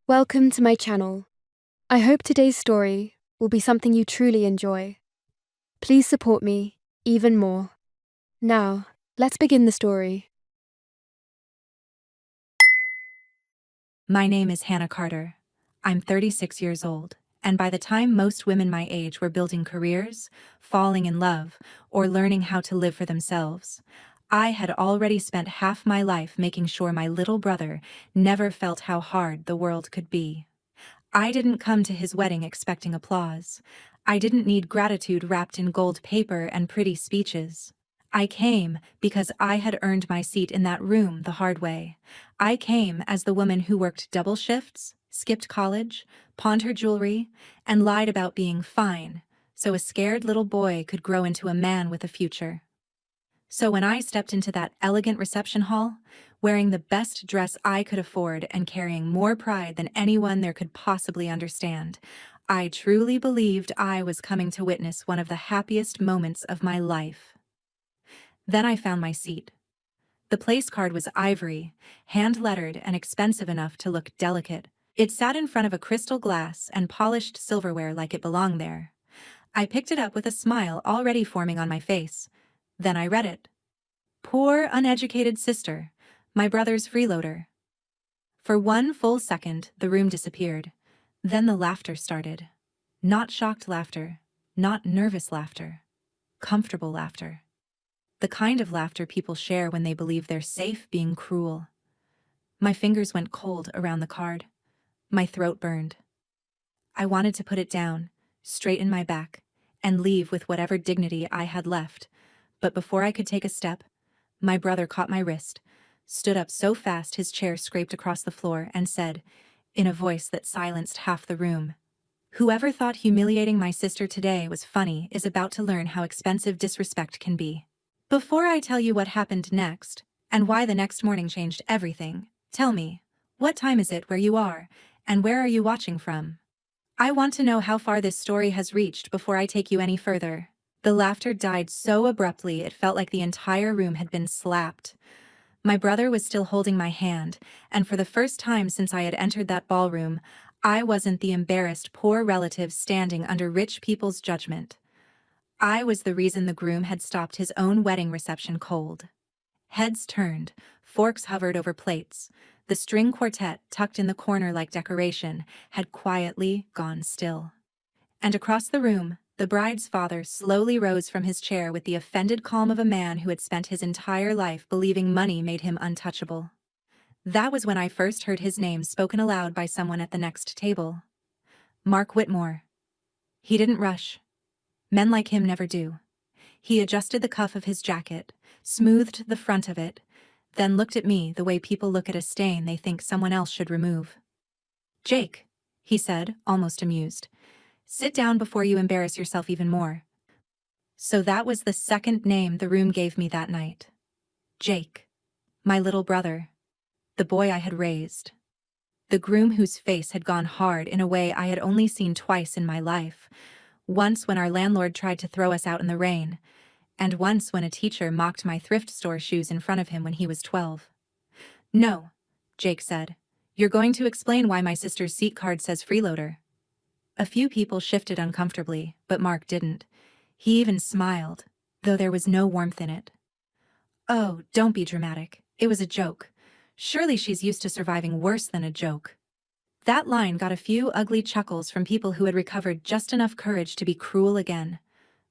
Welcome to my channel. I hope today's story will be something you truly enjoy. Please support me even more. Now, let's begin the story. My name is Hannah Carter. I'm 36 years old, and by the time most women my age were building careers, falling in love, or learning how to live for themselves, I had already spent half my life making sure my little brother never felt how hard the world could be. I didn't come to his wedding expecting applause. I didn't need gratitude wrapped in gold paper and pretty speeches. I came because I had earned my seat in that room the hard way. I came as the woman who worked double shifts, skipped college, pawned her jewelry, and lied about being fine, so a scared little boy could grow into a man with a future. So when I stepped into that elegant reception hall, wearing the best dress I could afford and carrying more pride than anyone there could possibly understand, I truly believed I was coming to witness one of the happiest moments of my life. Then I found my seat. The place card was ivory, hand-lettered and expensive enough to look delicate. It sat in front of a crystal glass and polished silverware like it belonged there. I picked it up with a smile already forming on my face. Then I read it. Poor, uneducated sister, my brother's freeloader. For one full second, the room disappeared. Then the laughter started. Not shocked laughter, not nervous laughter. Comfortable laughter. The kind of laughter people share when they believe they're safe being cruel. My fingers went cold around the card. My throat burned. I wanted to put it down, straighten my back, and leave with whatever dignity I had left. But before I could take a step, my brother caught my wrist, stood up so fast his chair scraped across the floor, and said, in a voice that silenced half the room, "Whoever thought humiliating my sister today was funny is about to learn how expensive disrespect can be. Before I tell you what happened next, and why the next morning changed everything, tell me, what time is it where you are, and where are you watching from? I want to know how far this story has reached before I take you any further." The laughter died so abruptly it felt like the entire room had been slapped. My brother was still holding my hand, and for the first time since I had entered that ballroom, I wasn't the embarrassed poor relative standing under rich people's judgment. I was the reason the groom had stopped his own wedding reception cold. Heads turned, forks hovered over plates. The string quartet, tucked in the corner like decoration, had quietly gone still. And across the room, the bride's father slowly rose from his chair with the offended calm of a man who had spent his entire life believing money made him untouchable. That was when I first heard his name spoken aloud by someone at the next table. Mark Whitmore. He didn't rush. Men like him never do. He adjusted the cuff of his jacket, smoothed the front of it, then looked at me the way people look at a stain they think someone else should remove. "Jake," he said, almost amused. "Sit down before you embarrass yourself even more." So that was the second name the room gave me that night. Jake. My little brother. The boy I had raised. The groom whose face had gone hard in a way I had only seen twice in my life. Once when our landlord tried to throw us out in the rain, and once when a teacher mocked my thrift store shoes in front of him when he was 12. "No," Jake said. "You're going to explain why my sister's seat card says freeloader." A few people shifted uncomfortably, but Mark didn't. He even smiled, though there was no warmth in it. "Oh, don't be dramatic. It was a joke. Surely she's used to surviving worse than a joke." That line got a few ugly chuckles from people who had recovered just enough courage to be cruel again.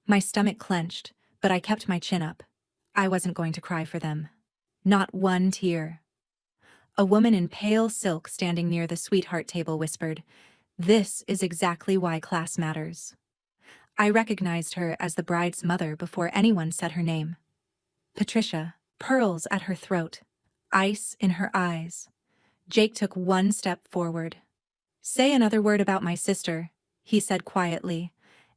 My stomach clenched, but I kept my chin up. I wasn't going to cry for them. Not one tear. A woman in pale silk standing near the sweetheart table whispered, "This is exactly why class matters." I recognized her as the bride's mother before anyone said her name. Patricia, pearls at her throat, ice in her eyes. Jake took one step forward. "Say another word about my sister," he said quietly,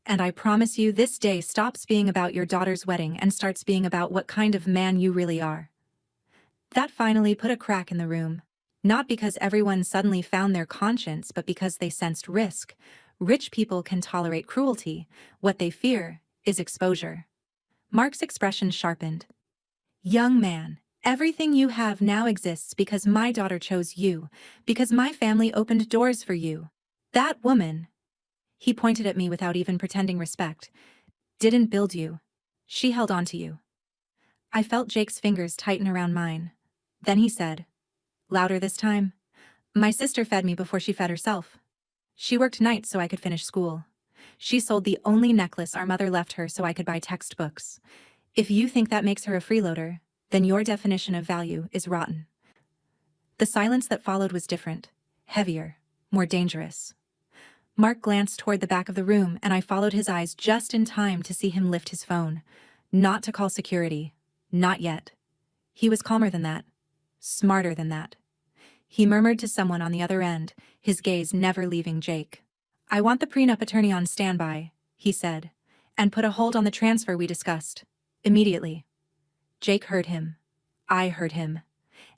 "and I promise you this day stops being about your daughter's wedding and starts being about what kind of man you really are." That finally put a crack in the room. Not because everyone suddenly found their conscience, but because they sensed risk. Rich people can tolerate cruelty. What they fear is exposure. Mark's expression sharpened. "Young man, Everything you have now exists because my daughter chose you, because my family opened doors for you. That woman," he pointed at me without even pretending respect, "didn't build you. She held on to you." I felt Jake's fingers tighten around mine. Then he said, louder this time, "My sister fed me before she fed herself. She worked nights so I could finish school. She sold the only necklace our mother left her so I could buy textbooks. If you think that makes her a freeloader, then your definition of value is rotten." The silence that followed was different, heavier, more dangerous. Mark glanced toward the back of the room, and I followed his eyes just in time to see him lift his phone. Not to call security. Not yet. He was calmer than that. Smarter than that. He murmured to someone on the other end, his gaze never leaving Jake. "I want the prenup attorney on standby," he said, "and put a hold on the transfer we discussed. Immediately." Jake heard him. I heard him.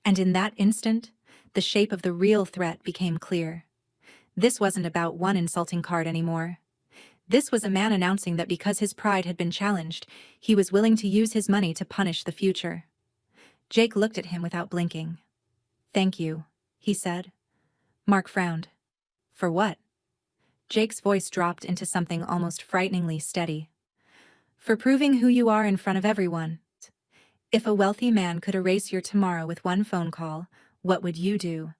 And in that instant, the shape of the real threat became clear. This wasn't about one insulting card anymore. This was a man announcing that because his pride had been challenged, he was willing to use his money to punish the future. Jake looked at him without blinking. "Thank you," he said. Mark frowned. "For what?" Jake's voice dropped into something almost frighteningly steady. "For proving who you are in front of everyone. If a wealthy man could erase your tomorrow with one phone call, what would you do?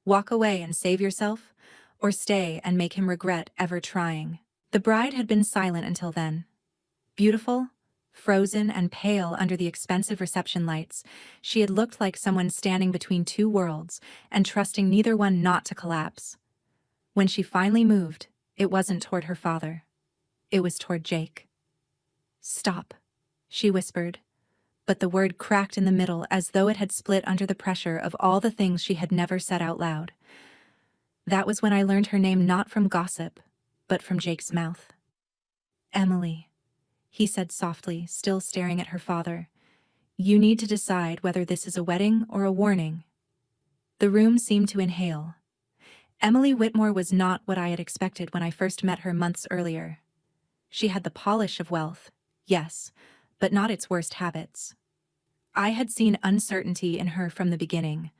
Walk away and save yourself? Or stay and make him regret ever trying?" The bride had been silent until then. Beautiful, frozen and pale under the expensive reception lights, she had looked like someone standing between two worlds and trusting neither one not to collapse. When she finally moved, it wasn't toward her father. It was toward Jake. "Stop," she whispered, but the word cracked in the middle as though it had split under the pressure of all the things she had never said out loud. That was when I learned her name not from gossip, but from Jake's mouth. "Emily," he said softly, still staring at her father. "You need to decide whether this is a wedding or a warning." The room seemed to inhale. Emily Whitmore was not what I had expected when I first met her months earlier. She had the polish of wealth, yes, but not its worst habits. I had seen uncertainty in her from the beginning,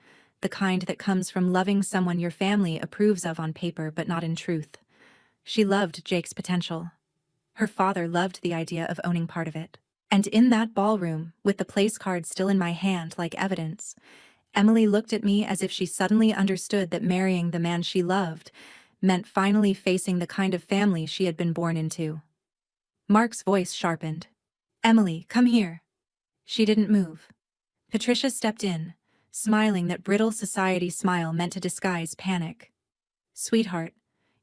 the kind that comes from loving someone your family approves of on paper but not in truth. She loved Jake's potential. Her father loved the idea of owning part of it. And in that ballroom, with the place card still in my hand like evidence, Emily looked at me as if she suddenly understood that marrying the man she loved meant finally facing the kind of family she had been born into. Mark's voice sharpened. "Emily, come here." She didn't move. Patricia stepped in, smiling that brittle society smile meant to disguise panic. "Sweetheart,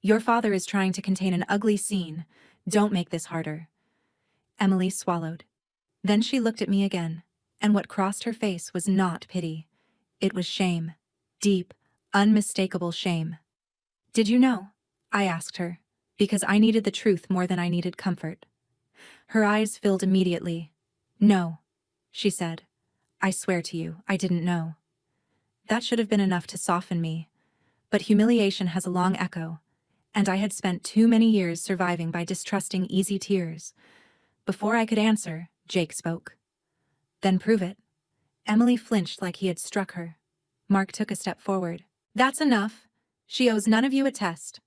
your father is trying to contain an ugly scene. Don't make this harder." Emily swallowed. Then she looked at me again, and what crossed her face was not pity. It was shame. Deep, unmistakable shame. "Did you know?" I asked her, because I needed the truth more than I needed comfort. Her eyes filled immediately. "No," she said. "I swear to you, I didn't know." That should have been enough to soften me. But humiliation has a long echo, and I had spent too many years surviving by distrusting easy tears. Before I could answer, Jake spoke. "Then prove it." Emily flinched like he had struck her. Mark took a step forward. "That's enough. She owes none of you a test."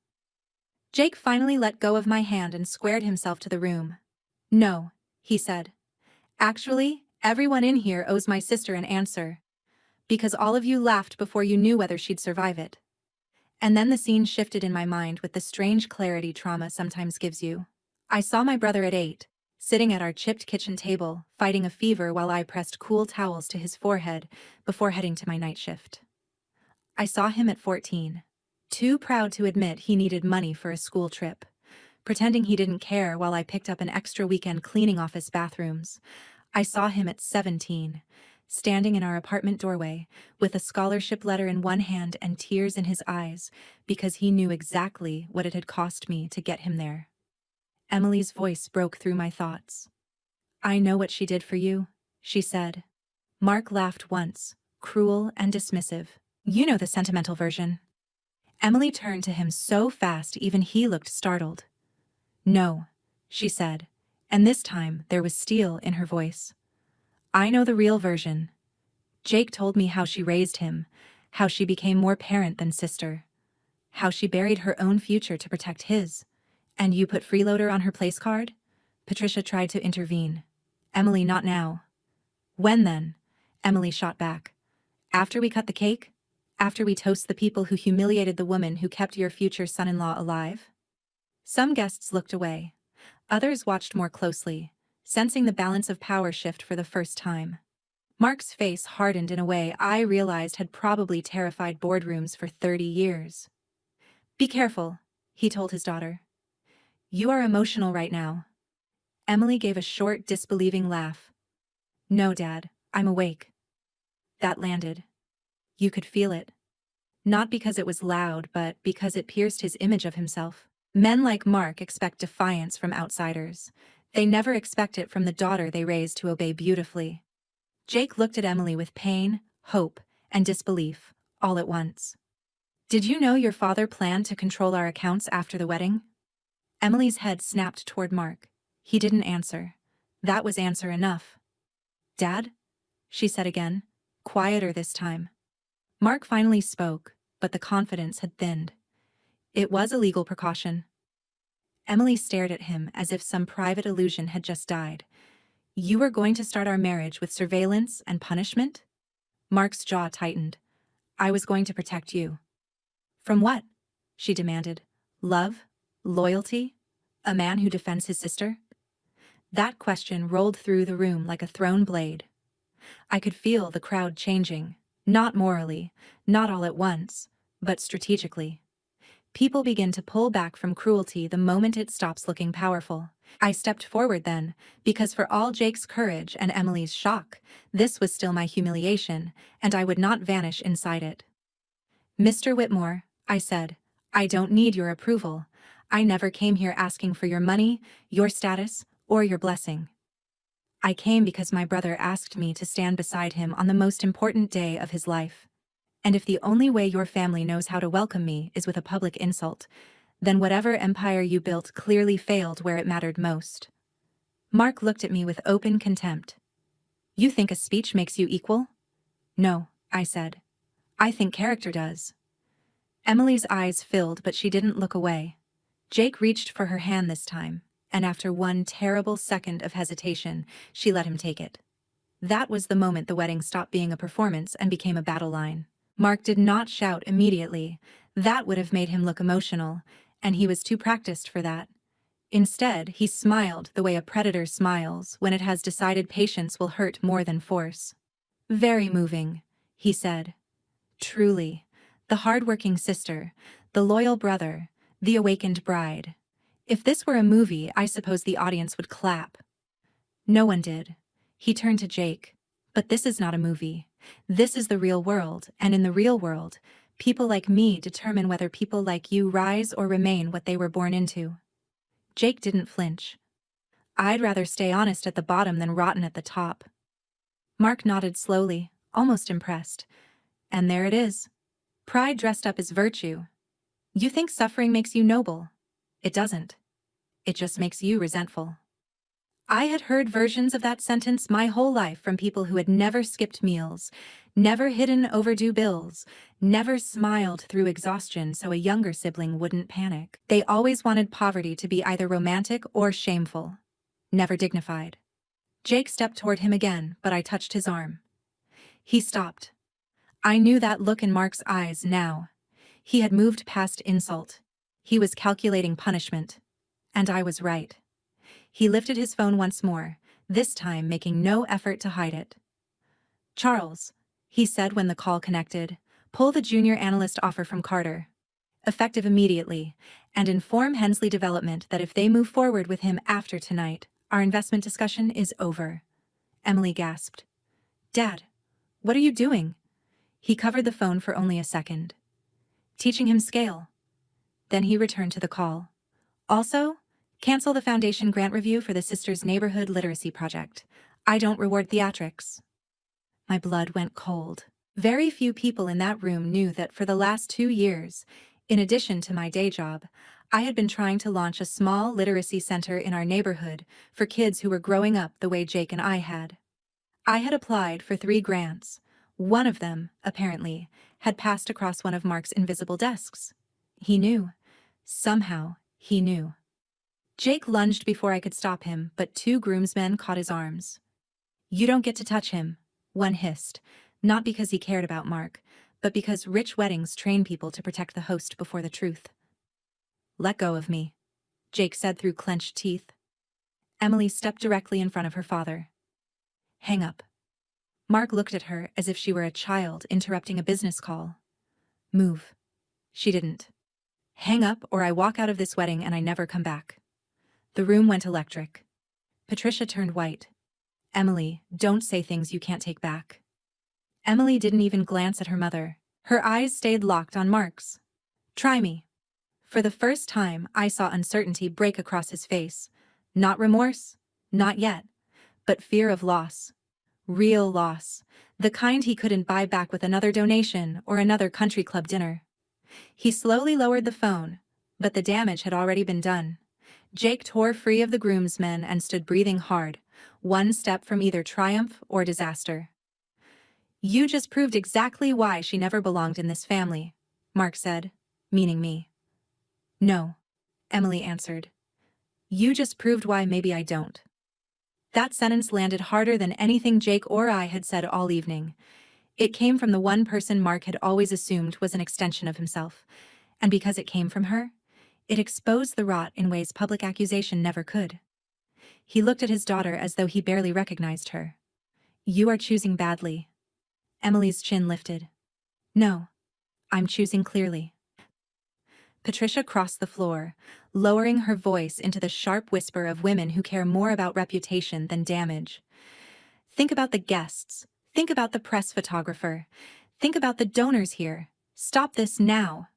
Jake finally let go of my hand and squared himself to the room. "No," he said. "Actually, everyone in here owes my sister an answer. Because all of you laughed before you knew whether she'd survive it." And then the scene shifted in my mind with the strange clarity trauma sometimes gives you. I saw my brother at 8, sitting at our chipped kitchen table, fighting a fever while I pressed cool towels to his forehead before heading to my night shift. I saw him at 14, too proud to admit he needed money for a school trip, pretending he didn't care while I picked up an extra weekend cleaning office bathrooms. I saw him at 17, standing in our apartment doorway, with a scholarship letter in one hand and tears in his eyes, because he knew exactly what it had cost me to get him there. Emily's voice broke through my thoughts. "I know what she did for you," she said. Mark laughed once, cruel and dismissive. "You know the sentimental version." Emily turned to him so fast even he looked startled. "No," she said, and this time there was steel in her voice. "I know the real version. Jake told me how she raised him, how she became more parent than sister, how she buried her own future to protect his. And you put Freeloader on her place card? Patricia tried to intervene. Emily, not now. When then? Emily shot back. After we cut the cake? After we toast the people who humiliated the woman who kept your future son-in-law alive? Some guests looked away. Others watched more closely, sensing the balance of power shift for the first time. Mark's face hardened in a way I realized had probably terrified boardrooms for 30 years. Be careful, he told his daughter. You are emotional right now. Emily gave a short, disbelieving laugh. No, Dad, I'm awake. That landed. You could feel it. Not because it was loud, but because it pierced his image of himself. Men like Mark expect defiance from outsiders. They never expect it from the daughter they raised to obey beautifully. Jake looked at Emily with pain, hope, and disbelief, all at once. Did you know your father planned to control our accounts after the wedding? Emily's head snapped toward Mark. He didn't answer. That was answer enough. Dad? She said again, quieter this time. Mark finally spoke, but the confidence had thinned. It was a legal precaution. Emily stared at him as if some private illusion had just died. You were going to start our marriage with surveillance and punishment? Mark's jaw tightened. I was going to protect you. From what? She demanded. Love? Loyalty? A man who defends his sister? That question rolled through the room like a thrown blade. I could feel the crowd changing, not morally, not all at once, but strategically. People begin to pull back from cruelty the moment it stops looking powerful. I stepped forward then, because for all Jake's courage and Emily's shock, this was still my humiliation, and I would not vanish inside it. Mr. Whitmore, I said, I don't need your approval. I never came here asking for your money, your status, or your blessing. I came because my brother asked me to stand beside him on the most important day of his life. And if the only way your family knows how to welcome me is with a public insult, then whatever empire you built clearly failed where it mattered most. Mark looked at me with open contempt. You think a speech makes you equal? No, I said. I think character does. Emily's eyes filled, but she didn't look away. Jake reached for her hand this time, and after one terrible second of hesitation, she let him take it. That was the moment the wedding stopped being a performance and became a battle line. Mark did not shout immediately. That would have made him look emotional, and he was too practiced for that. Instead, he smiled the way a predator smiles when it has decided patience will hurt more than force. Very moving, he said. Truly. The hard-working sister, the loyal brother, the awakened bride. If this were a movie, I suppose the audience would clap. No one did. He turned to Jake. But this is not a movie. This is the real world, and in the real world, people like me determine whether people like you rise or remain what they were born into. Jake didn't flinch. I'd rather stay honest at the bottom than rotten at the top. Mark nodded slowly, almost impressed. And there it is. Pride dressed up as virtue. You think suffering makes you noble. It doesn't. It just makes you resentful. I had heard versions of that sentence my whole life from people who had never skipped meals, never hidden overdue bills, never smiled through exhaustion so a younger sibling wouldn't panic. They always wanted poverty to be either romantic or shameful, never dignified. Jake stepped toward him again, but I touched his arm. He stopped. I knew that look in Mark's eyes now. He had moved past insult. He was calculating punishment. And I was right. He lifted his phone once more, this time making no effort to hide it. Charles, he said when the call connected, pull the junior analyst offer from Carter. Effective immediately, and inform Hensley Development that if they move forward with him after tonight, our investment discussion is over. Emily gasped. Dad, what are you doing? He covered the phone for only a second. Teaching him scale. Then he returned to the call. Also, cancel the foundation grant review for the Sisters Neighborhood Literacy Project. I don't reward theatrics. My blood went cold. Very few people in that room knew that for the last 2 years, in addition to my day job, I had been trying to launch a small literacy center in our neighborhood for kids who were growing up the way Jake and I had. I had applied for 3 grants, One of them, apparently, had passed across one of Mark's invisible desks. He knew. Somehow, he knew. Jake lunged before I could stop him, but two groomsmen caught his arms. "You don't get to touch him," one hissed, not because he cared about Mark, but because rich weddings train people to protect the host before the truth. "Let go of me," Jake said through clenched teeth. Emily stepped directly in front of her father. "Hang up." Mark looked at her as if she were a child interrupting a business call. "Move." She didn't. "Hang up or I walk out of this wedding and I never come back." The room went electric. Patricia turned white. "Emily, don't say things you can't take back." Emily didn't even glance at her mother. Her eyes stayed locked on Mark's. "Try me." For the first time, I saw uncertainty break across his face. Not remorse, not yet, but fear of loss. Real loss. The kind he couldn't buy back with another donation or another country club dinner. He slowly lowered the phone, but the damage had already been done. Jake tore free of the groomsmen and stood breathing hard, one step from either triumph or disaster. "You just proved exactly why she never belonged in this family," Mark said, meaning me. "No," Emily answered. "You just proved why maybe I don't." That sentence landed harder than anything Jake or I had said all evening. It came from the one person Mark had always assumed was an extension of himself, and because it came from her, it exposed the rot in ways public accusation never could. He looked at his daughter as though he barely recognized her. "You are choosing badly." Emily's chin lifted. "No, I'm choosing clearly." Patricia crossed the floor, lowering her voice into the sharp whisper of women who care more about reputation than damage. "Think about the guests. Think about the press photographer. Think about the donors here. Stop this now."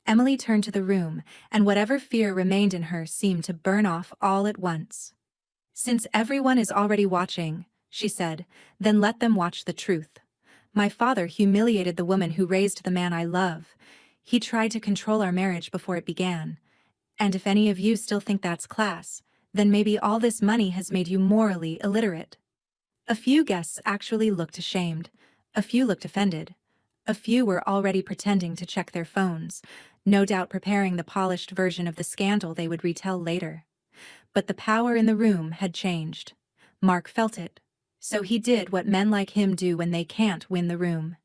Emily turned to the room, and whatever fear remained in her seemed to burn off all at once. "Since everyone is already watching," she said, "then let them watch the truth. My father humiliated the woman who raised the man I love. He tried to control our marriage before it began. And if any of you still think that's class, then maybe all this money has made you morally illiterate." A few guests actually looked ashamed. A few looked offended. A few were already pretending to check their phones, no doubt preparing the polished version of the scandal they would retell later. But the power in the room had changed. Mark felt it. So he did what men like him do when they can't win the room.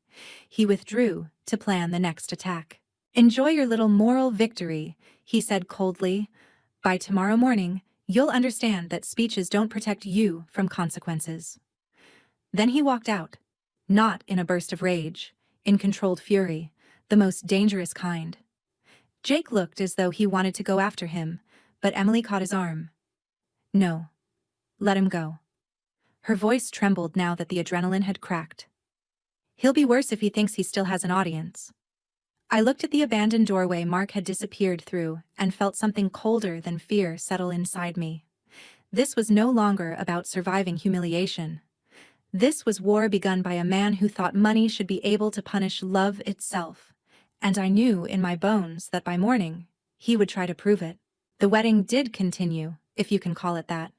He withdrew to plan the next attack. "Enjoy your little moral victory," he said coldly. "By tomorrow morning, you'll understand that speeches don't protect you from consequences." Then he walked out. Not in a burst of rage, in controlled fury, the most dangerous kind. Jake looked as though he wanted to go after him, but Emily caught his arm. "No. Let him go." Her voice trembled now that the adrenaline had cracked. "He'll be worse if he thinks he still has an audience." I looked at the abandoned doorway Mark had disappeared through and felt something colder than fear settle inside me. This was no longer about surviving humiliation. This was war begun by a man who thought money should be able to punish love itself. And I knew in my bones that by morning, he would try to prove it. The wedding did continue, if you can call it that.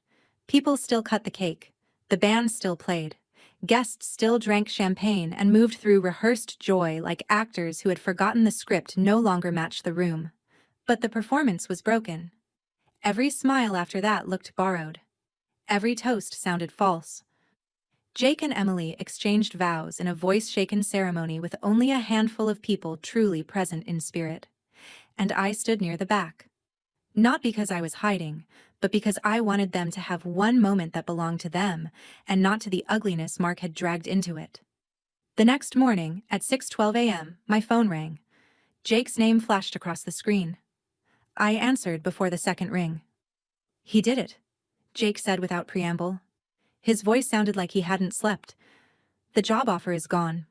People still cut the cake. The band still played. Guests still drank champagne and moved through rehearsed joy like actors who had forgotten the script no longer matched the room. But the performance was broken. Every smile after that looked borrowed. Every toast sounded false. Jake and Emily exchanged vows in a voice-shaken ceremony with only a handful of people truly present in spirit. And I stood near the back. Not because I was hiding, but because I wanted them to have one moment that belonged to them, and not to the ugliness Mark had dragged into it. The next morning, at 6:12 a.m., my phone rang. Jake's name flashed across the screen. I answered before the second ring. "He did it," Jake said without preamble. His voice sounded like he hadn't slept. "The job offer is gone."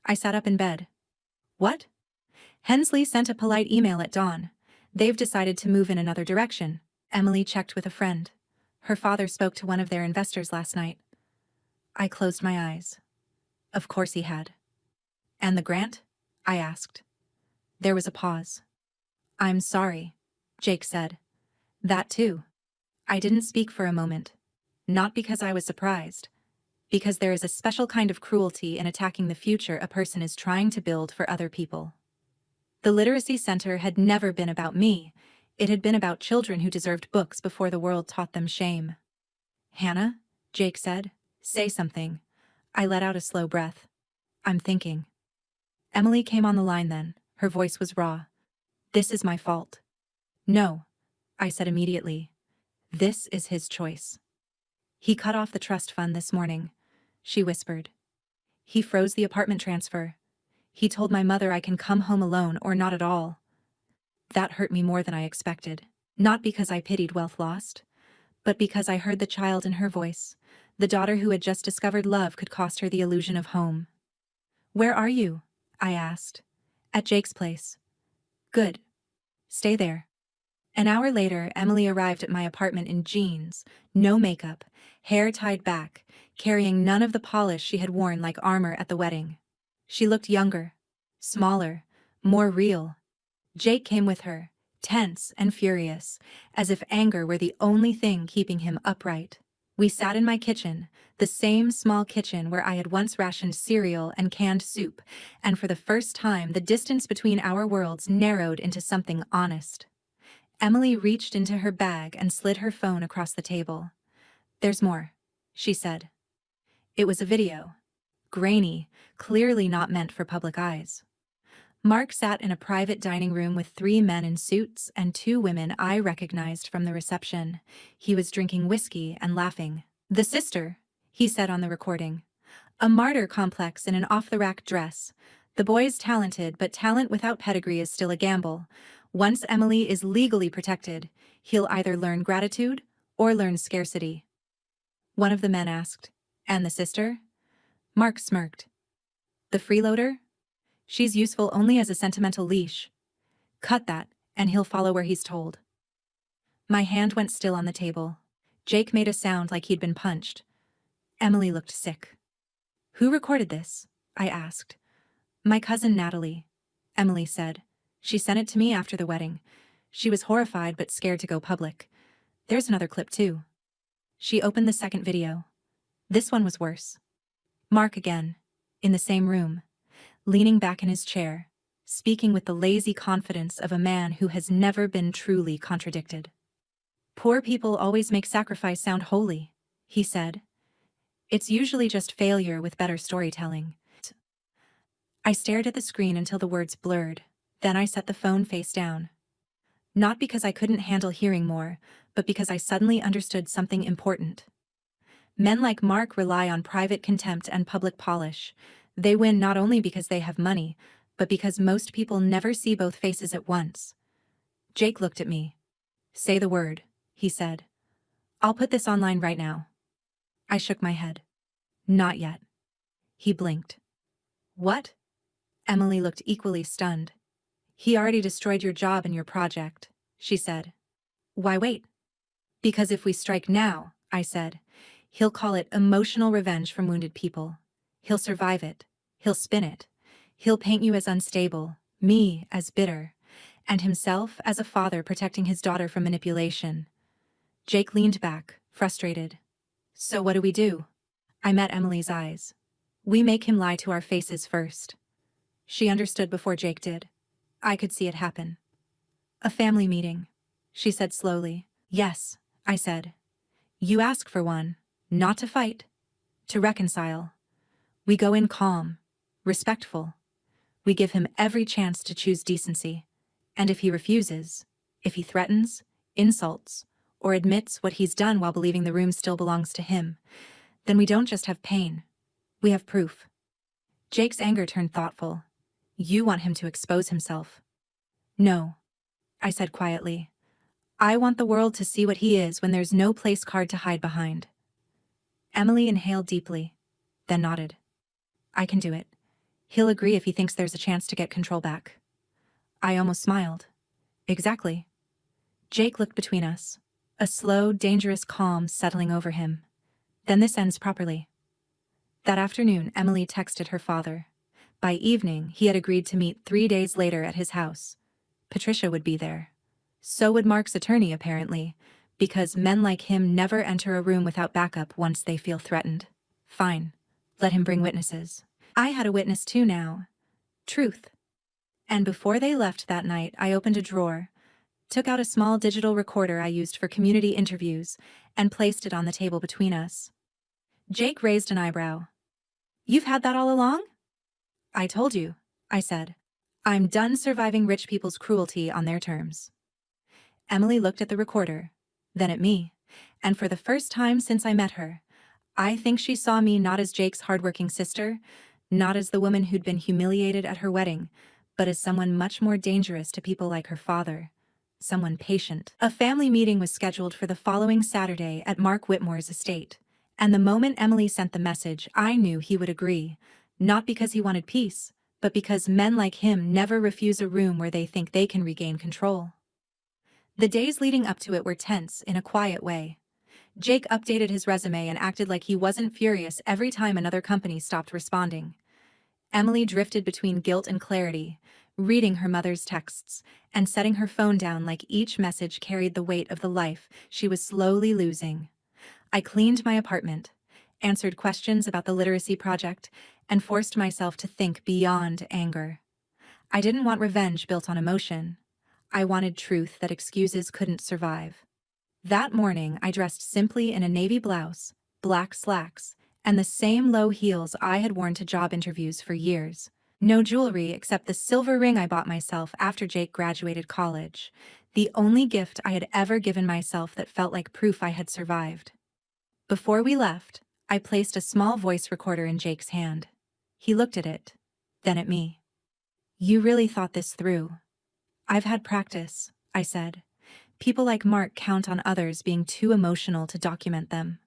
I sat up in bed. "What?" "Hensley sent a polite email at dawn. They've decided to move in another direction." Emily checked with a friend. Her father spoke to one of their investors last night. I closed my eyes. Of course he had. "And the grant?" I asked. There was a pause. "I'm sorry," Jake said. "That too." I didn't speak for a moment. Not because I was surprised. Because there is a special kind of cruelty in attacking the future a person is trying to build for other people. The Literacy Center had never been about me. It had been about children who deserved books before the world taught them shame. "Hannah," Jake said, "say something." I let out a slow breath. "I'm thinking." Emily came on the line then. Her voice was raw. "This is my fault." "No," I said immediately. "This is his choice. He cut off the trust fund this morning," she whispered. "He froze the apartment transfer. He told my mother I can come home alone or not at all." That hurt me more than I expected. Not because I pitied wealth lost, but because I heard the child in her voice, the daughter who had just discovered love could cost her the illusion of home. "Where are you?" I asked. "At Jake's place." "Good. Stay there." An hour later, Emily arrived at my apartment in jeans, no makeup, hair tied back, carrying none of the polish she had worn like armor at the wedding. She looked younger, smaller, more real. Jake came with her, tense and furious, as if anger were the only thing keeping him upright. We sat in my kitchen, the same small kitchen where I had once rationed cereal and canned soup, and for the first time the distance between our worlds narrowed into something honest. Emily reached into her bag and slid her phone across the table. "There's more," she said. It was a video. Grainy, clearly not meant for public eyes. Mark sat in a private dining room with 3 men in suits and 2 women I recognized from the reception. He was drinking whiskey and laughing. "The sister," he said on the recording. "A martyr complex in an off-the-rack dress. The boy's talented, but talent without pedigree is still a gamble. Once Emily is legally protected, he'll either learn gratitude or learn scarcity." One of the men asked, "And the sister?" Mark smirked. "The freeloader? She's useful only as a sentimental leash. Cut that, and he'll follow where he's told." My hand went still on the table. Jake made a sound like he'd been punched. Emily looked sick. "Who recorded this?" I asked. "My cousin Natalie," Emily said. "She sent it to me after the wedding. She was horrified but scared to go public. There's another clip too." She opened the second video. This one was worse. Mark again, in the same room, leaning back in his chair, speaking with the lazy confidence of a man who has never been truly contradicted. "Poor people always make sacrifice sound holy," he said. "It's usually just failure with better storytelling." I stared at the screen until the words blurred. Then I set the phone face down. Not because I couldn't handle hearing more, but because I suddenly understood something important. Men like Mark rely on private contempt and public polish. They win not only because they have money, but because most people never see both faces at once. Jake looked at me. "Say the word," he said. "I'll put this online right now." I shook my head. "Not yet." He blinked. "What?" Emily looked equally stunned. "He already destroyed your job and your project," she said. "Why wait?" "Because if we strike now," I said, "he'll call it emotional revenge from wounded people. He'll survive it. He'll spin it. He'll paint you as unstable, me as bitter, and himself as a father protecting his daughter from manipulation." Jake leaned back, frustrated. "So what do we do?" I met Emily's eyes. "We make him lie to our faces first." She understood before Jake did. I could see it happen. "A family meeting," she said slowly. "Yes," I said. "You ask for one, not to fight, to reconcile. We go in calm, respectful. We give him every chance to choose decency. And if he refuses, if he threatens, insults, or admits what he's done while believing the room still belongs to him, then we don't just have pain, we have proof." Jake's anger turned thoughtful. "You want him to expose himself." "No," I said quietly. "I want the world to see what he is when there's no place card to hide behind." Emily inhaled deeply, then nodded. "I can do it. He'll agree if he thinks there's a chance to get control back." I almost smiled. "Exactly." Jake looked between us, a slow, dangerous calm settling over him. "Then this ends properly." That afternoon, Emily texted her father. By evening, he had agreed to meet 3 days later at his house. Patricia would be there. So would Mark's attorney, apparently, because men like him never enter a room without backup once they feel threatened. Fine. Let him bring witnesses. I had a witness too now. Truth. And before they left that night, I opened a drawer, took out a small digital recorder I used for community interviews, and placed it on the table between us. Jake raised an eyebrow. You've had that all along? I told you, I said. I'm done surviving rich people's cruelty on their terms. Emily looked at the recorder, then at me, and for the first time since I met her, I think she saw me not as Jake's hardworking sister, not as the woman who'd been humiliated at her wedding, but as someone much more dangerous to people like her father, someone patient. A family meeting was scheduled for the following Saturday at Mark Whitmore's estate, and the moment Emily sent the message, I knew he would agree, not because he wanted peace, but because men like him never refuse a room where they think they can regain control. The days leading up to it were tense in a quiet way. Jake updated his resume and acted like he wasn't furious every time another company stopped responding. Emily drifted between guilt and clarity, reading her mother's texts and setting her phone down like each message carried the weight of the life she was slowly losing. I cleaned my apartment, answered questions about the literacy project, and forced myself to think beyond anger. I didn't want revenge built on emotion. I wanted truth that excuses couldn't survive. That morning, I dressed simply in a navy blouse, black slacks, and the same low heels I had worn to job interviews for years. No jewelry except the silver ring I bought myself after Jake graduated college, the only gift I had ever given myself that felt like proof I had survived. Before we left, I placed a small voice recorder in Jake's hand. He looked at it, then at me. You really thought this through. I've had practice, I said. People like Mark count on others being too emotional to document them.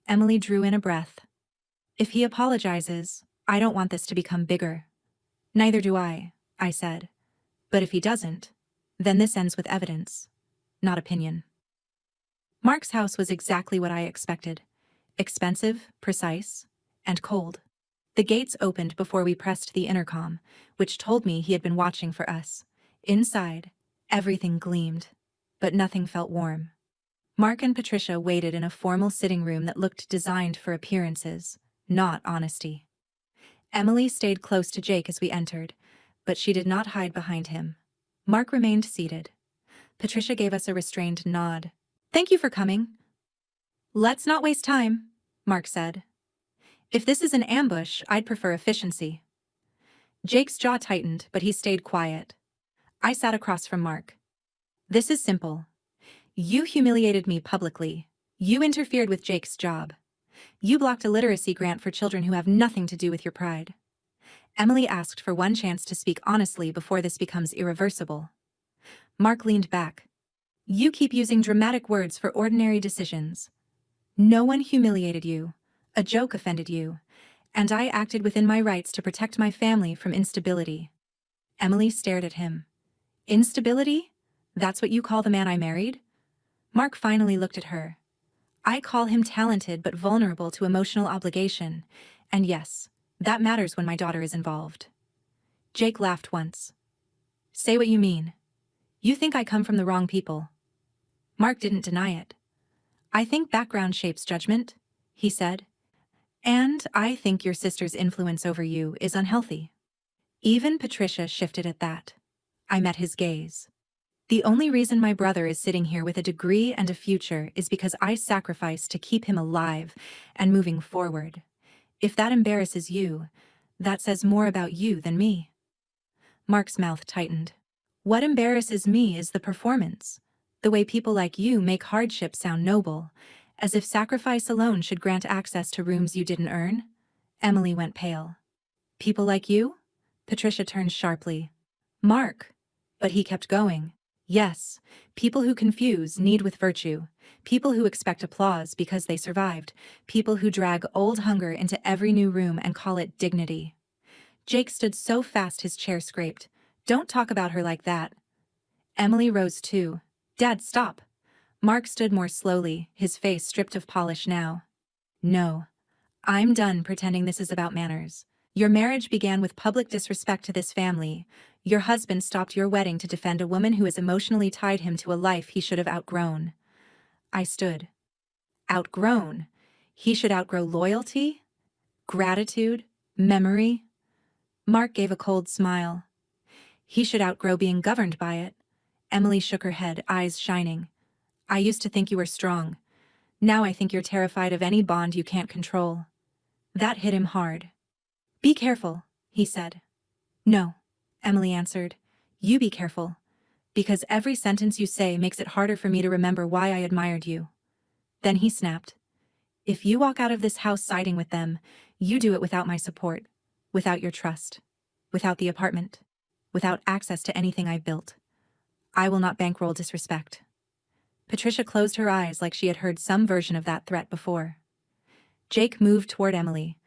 Emily drew in a breath. If he apologizes, I don't want this to become bigger. Neither do I said. But if he doesn't, then this ends with evidence, not opinion. Mark's house was exactly what I expected. Expensive, precise, and cold. The gates opened before we pressed the intercom, which told me he had been watching for us. Inside, everything gleamed, but nothing felt warm. Mark and Patricia waited in a formal sitting room that looked designed for appearances, not honesty. Emily stayed close to Jake as we entered, but she did not hide behind him. Mark remained seated. Patricia gave us a restrained nod. Thank you for coming. Let's not waste time, Mark said. If this is an ambush, I'd prefer efficiency. Jake's jaw tightened, but he stayed quiet. I sat across from Mark. This is simple. You humiliated me publicly. You interfered with Jake's job. You blocked a literacy grant for children who have nothing to do with your pride. Emily asked for one chance to speak honestly before this becomes irreversible. Mark leaned back. You keep using dramatic words for ordinary decisions. No one humiliated you. A joke offended you. And I acted within my rights to protect my family from instability. Emily stared at him. Instability? That's what you call the man I married? Mark finally looked at her. I call him talented but vulnerable to emotional obligation. And yes, that matters when my daughter is involved. Jake laughed once. Say what you mean. You think I come from the wrong people. Mark didn't deny it. I think background shapes judgment, he said. And I think your sister's influence over you is unhealthy. Even Patricia shifted at that. I met his gaze. The only reason my brother is sitting here with a degree and a future is because I sacrificed to keep him alive and moving forward. If that embarrasses you, that says more about you than me. Mark's mouth tightened. What embarrasses me is the performance. The way people like you make hardship sound noble, as if sacrifice alone should grant access to rooms you didn't earn. Emily went pale. People like you? Patricia turned sharply. Mark. But he kept going. Yes, people who confuse need with virtue, people who expect applause because they survived, people who drag old hunger into every new room and call it dignity. Jake stood so fast his chair scraped. Don't talk about her like that. Emily rose too. Dad, stop. Mark stood more slowly, his face stripped of polish now. No. I'm done pretending this is about manners. Your marriage began with public disrespect to this family. Your husband stopped your wedding to defend a woman who has emotionally tied him to a life he should have outgrown. I stood. Outgrown? He should outgrow loyalty? Gratitude? Memory? Mark gave a cold smile. He should outgrow being governed by it. Emily shook her head, eyes shining. I used to think you were strong. Now I think you're terrified of any bond you can't control. That hit him hard. Be careful, he said. No, Emily answered. You be careful. Because every sentence you say makes it harder for me to remember why I admired you. Then he snapped. If you walk out of this house siding with them, you do it without my support, without your trust, without the apartment, without access to anything I've built. I will not bankroll disrespect. Patricia closed her eyes like she had heard some version of that threat before. Jake moved toward Emily,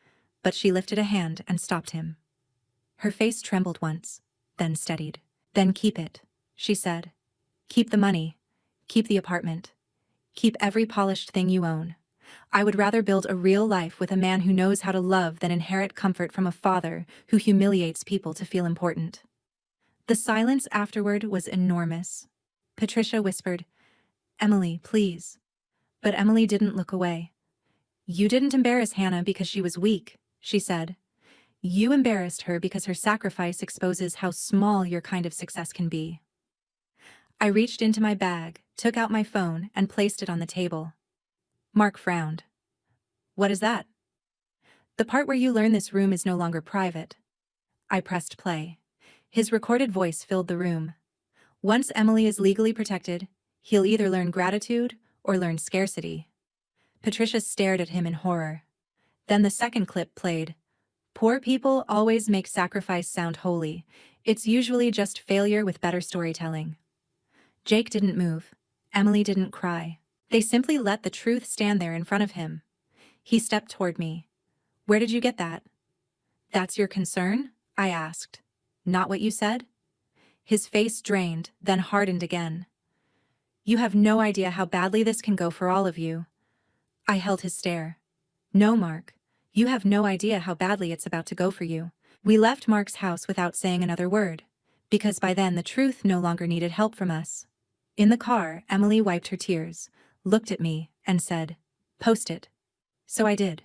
but she lifted a hand and stopped him. Her face trembled once, then steadied. Then keep it, she said. Keep the money. Keep the apartment. Keep every polished thing you own. I would rather build a real life with a man who knows how to love than inherit comfort from a father who humiliates people to feel important. The silence afterward was enormous. Patricia whispered, Emily, please. But Emily didn't look away. You didn't embarrass Hannah because she was weak, she said. You embarrassed her because her sacrifice exposes how small your kind of success can be. I reached into my bag, took out my phone, and placed it on the table. Mark frowned. What is that? The part where you learn this room is no longer private. I pressed play. His recorded voice filled the room. Once Emily is legally protected, he'll either learn gratitude or learn scarcity. Patricia stared at him in horror. Then the second clip played. Poor people always make sacrifice sound holy. It's usually just failure with better storytelling. Jake didn't move. Emily didn't cry. They simply let the truth stand there in front of him. He stepped toward me. Where did you get that? That's your concern? I asked. Not what you said? His face drained, then hardened again. You have no idea how badly this can go for all of you. I held his stare. No, Mark. You have no idea how badly it's about to go for you. We left Mark's house without saying another word, because by then the truth no longer needed help from us. In the car, Emily wiped her tears, looked at me, and said, Post it. So I did.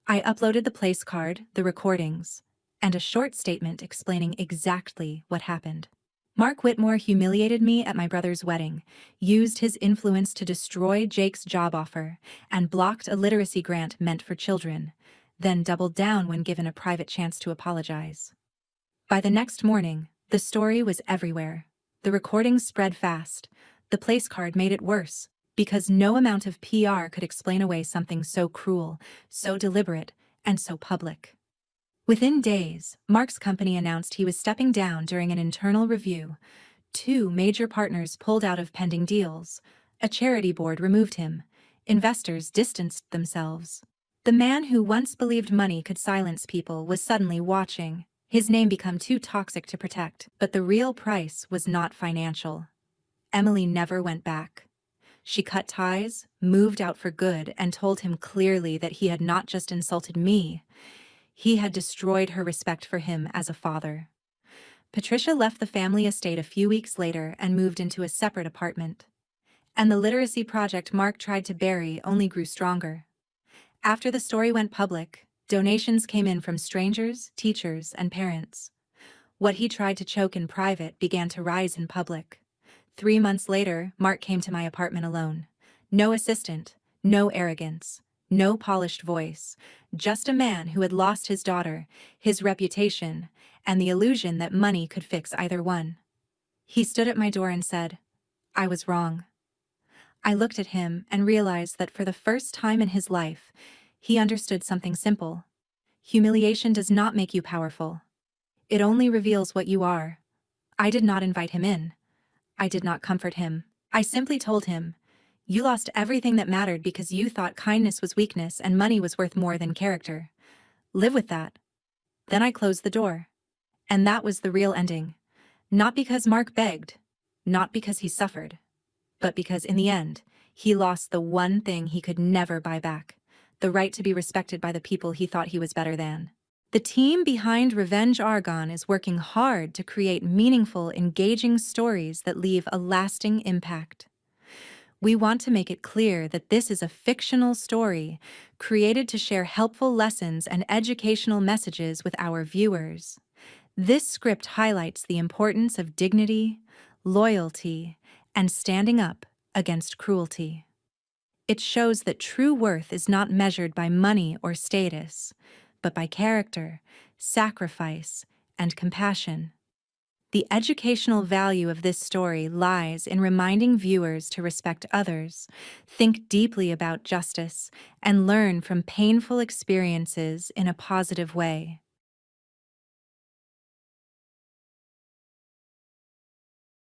I uploaded the place card, the recordings, and a short statement explaining exactly what happened. Mark Whitmore humiliated me at my brother's wedding, used his influence to destroy Jake's job offer, and blocked a literacy grant meant for children, then doubled down when given a private chance to apologize. By the next morning, the story was everywhere. The recordings spread fast. The place card made it worse, because no amount of PR could explain away something so cruel, so deliberate, and so public. Within days, Mark's company announced he was stepping down during an internal review. 2 major partners pulled out of pending deals. A charity board removed him. Investors distanced themselves. The man who once believed money could silence people was suddenly watching. His name became too toxic to protect, but the real price was not financial. Emily never went back. She cut ties, moved out for good, and told him clearly that he had not just insulted me. He had destroyed her respect for him as a father. Patricia left the family estate a few weeks later and moved into a separate apartment. And the literacy project Mark tried to bury only grew stronger. After the story went public, donations came in from strangers, teachers, and parents. What he tried to choke in private began to rise in public. 3 months later, Mark came to my apartment alone. No assistant, no arrogance, no polished voice, just a man who had lost his daughter, his reputation, and the illusion that money could fix either one. He stood at my door and said, I was wrong. I looked at him and realized that for the first time in his life, he understood something simple. Humiliation does not make you powerful. It only reveals what you are. I did not invite him in. I did not comfort him. I simply told him, you lost everything that mattered because you thought kindness was weakness and money was worth more than character. Live with that. Then I closed the door. And that was the real ending. Not because Mark begged, not because he suffered, but because in the end, he lost the one thing he could never buy back, the right to be respected by the people he thought he was better than. The team behind Revenge Argon is working hard to create meaningful, engaging stories that leave a lasting impact. We want to make it clear that this is a fictional story created to share helpful lessons and educational messages with our viewers. This script highlights the importance of dignity, loyalty, and standing up against cruelty. It shows that true worth is not measured by money or status, but by character, sacrifice, and compassion. The educational value of this story lies in reminding viewers to respect others, think deeply about justice, and learn from painful experiences in a positive way.